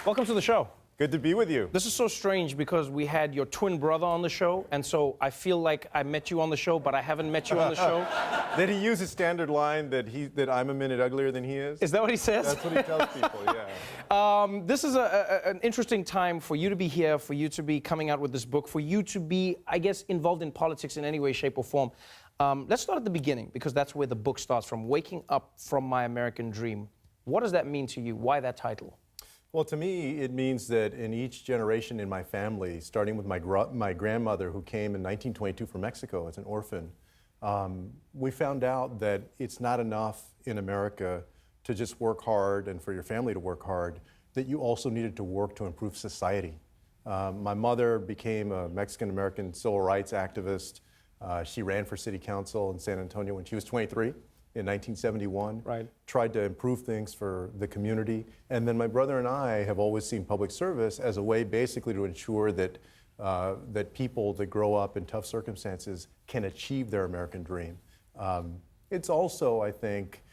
Welcome to the show. Good to be with you. This is so strange because we had your twin brother on the show, and so I feel like I met you on the show, but I haven't met you on the show. Did he use a standard line that I'm a minute uglier than he is? Is that what he says? That's what he tells people, yeah. This is an interesting time for you to be here, for you to be coming out with this book, for you to be, I guess, involved in politics in any way, shape, or form. Let's start at the beginning, because that's where the book starts from, Waking Up from My American Dream. What does that mean to you? Why that title? Well, to me, it means that in each generation in my family, starting with my grandmother who came in 1922 from Mexico as an orphan, we found out that it's not enough in America to just work hard and for your family to work hard, that you also needed to work to improve society. My mother became a Mexican-American civil rights activist. She ran for city council in San Antonio when she was 23. In 1971, right. Tried to improve things for the community. And then my brother and I have always seen public service as a way basically to ensure that, that people that grow up in tough circumstances can achieve their American dream. It's also, I think,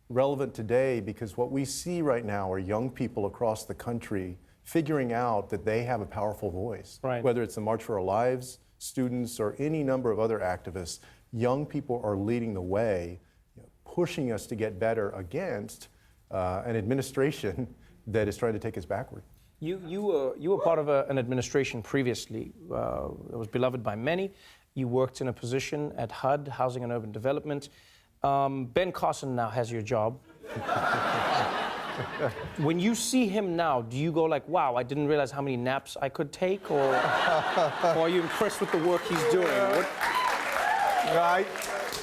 relevant today because what we see right now are young people across the country figuring out that they have a powerful voice. Right. Whether it's the March for Our Lives, students, or any number of other activists, young people are leading the way, pushing us to get better against an administration that is trying to take us backward. You were part of an administration previously that was beloved by many. You worked in a position at HUD, Housing and Urban Development. Ben Carson now has your job. When you see him now, do you go like, wow, I didn't realize how many naps I could take, or are you impressed with the work he's doing? Right.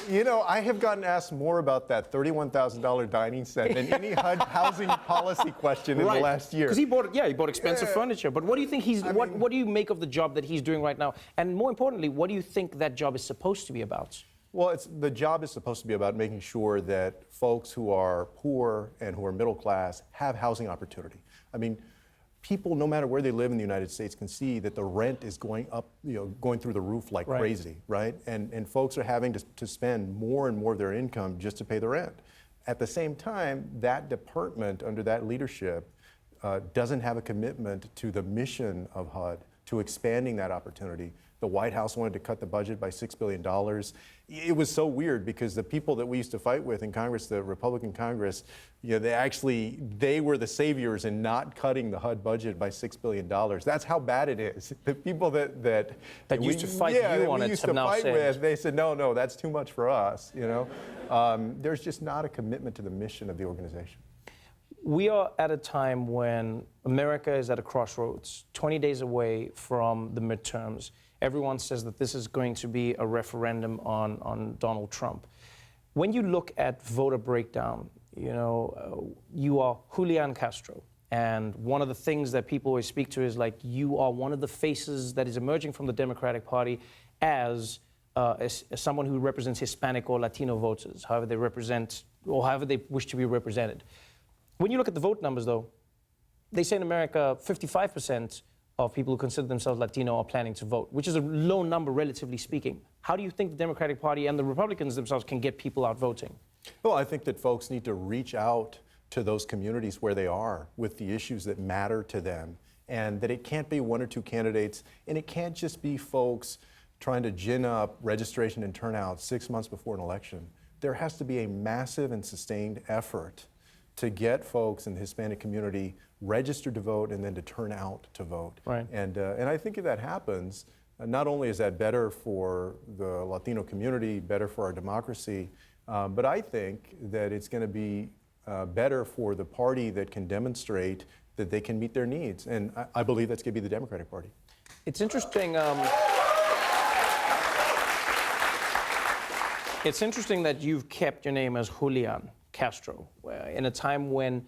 You know, I have gotten asked more about that $31,000 dining set than any HUD housing policy question in the last year. Because he bought expensive furniture. But what do you think what do you make of the job that he's doing right now? And more importantly, what do you think that job is supposed to be about? Well, the job is supposed to be about making sure that folks who are poor and who are middle class have housing opportunity. I mean, people, no matter where they live in the United States, can see that the rent is going up, going through the roof like crazy, right? And folks are having to spend more and more of their income just to pay the rent. At the same time, that department under that leadership doesn't have a commitment to the mission of HUD, to expanding that opportunity. The White House wanted to cut the budget by $6 billion. It was so weird because the people that we used to fight with in Congress, the Republican Congress, they were the saviors in not cutting the HUD budget by $6 billion. That's how bad it is. The people that used to fight you on it have now said, they said, no, that's too much for us. There's just not a commitment to the mission of the organization. We are at a time when America is at a crossroads, 20 days away from the midterms. Everyone says that this is going to be a referendum on Donald Trump. When you look at voter breakdown, you are Julian Castro. And one of the things that people always speak to is like, you are one of the faces that is emerging from the Democratic Party as someone who represents Hispanic or Latino voters, however they represent, or however they wish to be represented. When you look at the vote numbers, though, they say in America 55% of people who consider themselves Latino are planning to vote, which is a low number, relatively speaking. How do you think the Democratic Party and the Republicans themselves can get people out voting? Well, I think that folks need to reach out to those communities where they are with the issues that matter to them, and that it can't be one or two candidates, and it can't just be folks trying to gin up registration and turnout 6 months before an election. There has to be a massive and sustained effort to get folks in the Hispanic community registered to vote and then to turn out to vote. Right. And I think if that happens, not only is that better for the Latino community, better for our democracy, but I think that it's going to be better for the party that can demonstrate that they can meet their needs. And I believe that's going to be the Democratic Party. It's interesting. It's interesting that you've kept your name as Julian Castro in a time when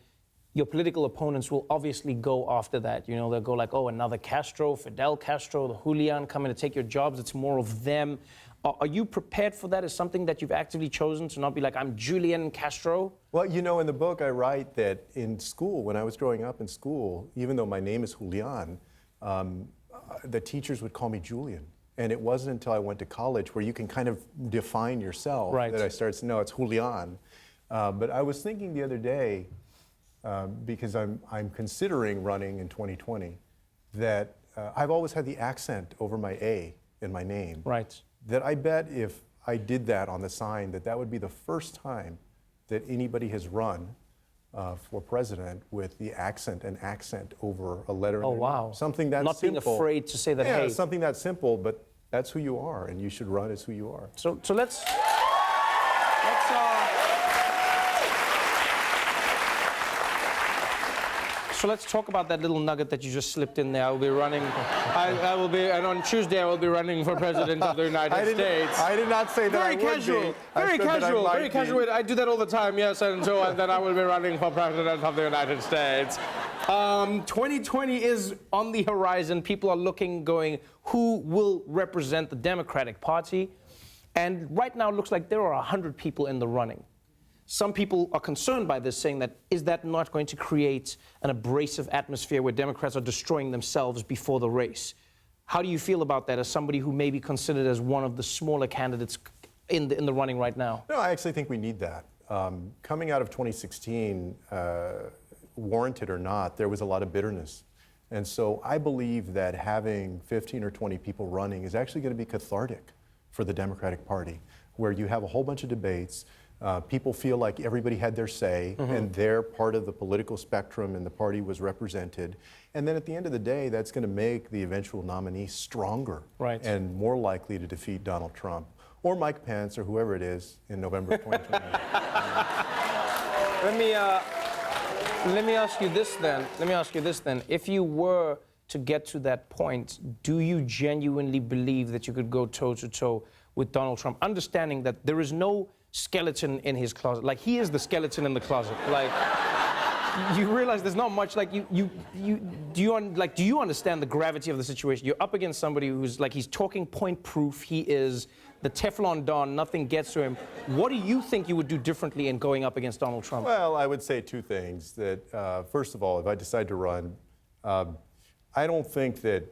your political opponents will obviously go after that. They'll go like, oh, another Castro, Fidel Castro, the Julian coming to take your jobs. It's more of them. Are you prepared for that? Is something that you've actively chosen to not be like, I'm Julian Castro? Well, in the book I write that in school, when I was growing up in school, even though my name is Julian, the teachers would call me Julian. And it wasn't until I went to college where you can kind of define yourself that I started to know it's Julian. But I was thinking the other day, because I'm considering running in 2020, that I've always had the accent over my A in my name. Right. That I bet if I did that on the sign, that would be the first time that anybody has run for president with the accent over a letter. Oh, wow. Something that Not simple. being afraid to say that, yeah, hey. something that simple, but that's who you are, and you should run as who you are. So let's So let's talk about that little nugget that you just slipped in there. I will be running. I will be, and on Tuesday I will be running for president of the United States. I did not say that Very I would casual. be. Very casual. Very casual. I do that all the time. Yes, and so then I will be running for president of the United States. 2020 is on the horizon. People are looking, going, who will represent the Democratic Party? And right now it looks like there are 100 people in the running. Some people are concerned by this, saying that, is that not going to create an abrasive atmosphere where Democrats are destroying themselves before the race? How do you feel about that as somebody who may be considered as one of the smaller candidates in the running right now? No, I actually think we need that. Coming out of 2016, warranted or not, there was a lot of bitterness. And so I believe that having 15 or 20 people running is actually going to be cathartic for the Democratic Party, where you have a whole bunch of debates. People feel like everybody had their say, and their part of the political spectrum and the party was represented. And then at the end of the day, that's going to make the eventual nominee stronger and more likely to defeat Donald Trump or Mike Pence or whoever it is in November of 2020. Let me ask you this then. If you were to get to that point, do you genuinely believe that you could go toe-to-toe with Donald Trump, understanding that there is no skeleton in his closet? Like, he is the skeleton in the closet. Like, you realize there's not much. Like, do you understand the gravity of the situation? You're up against somebody who's like, he's talking point proof. He is the Teflon Don. Nothing gets to him. What do you think you would do differently in going up against Donald Trump? Well, I would say two things. That first of all, if I decide to run, I don't think that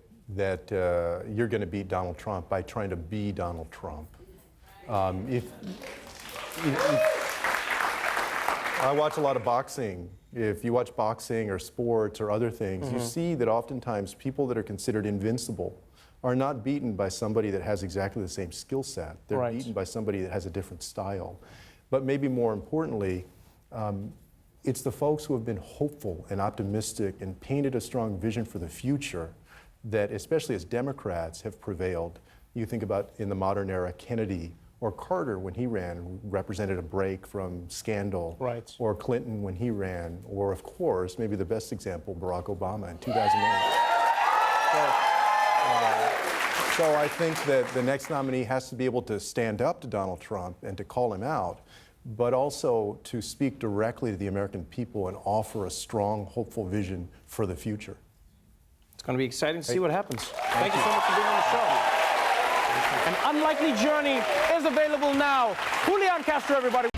you're going to beat Donald Trump by trying to be Donald Trump. If I watch a lot of boxing. If you watch boxing or sports or other things, you see that oftentimes people that are considered invincible are not beaten by somebody that has exactly the same skill set. They're beaten by somebody that has a different style. But maybe more importantly, it's the folks who have been hopeful and optimistic and painted a strong vision for the future that, especially as Democrats, have prevailed. You think about in the modern era, Kennedy or Carter when he ran represented a break from scandal. Or Clinton when he ran, or of course, maybe the best example, Barack Obama in 2008. So I think that the next nominee has to be able to stand up to Donald Trump and to call him out, but also to speak directly to the American people and offer a strong, hopeful vision for the future. It's going to be exciting to see what happens. Thank you so much for being on the show. An Unlikely Journey is available now. Julián Castro, everybody.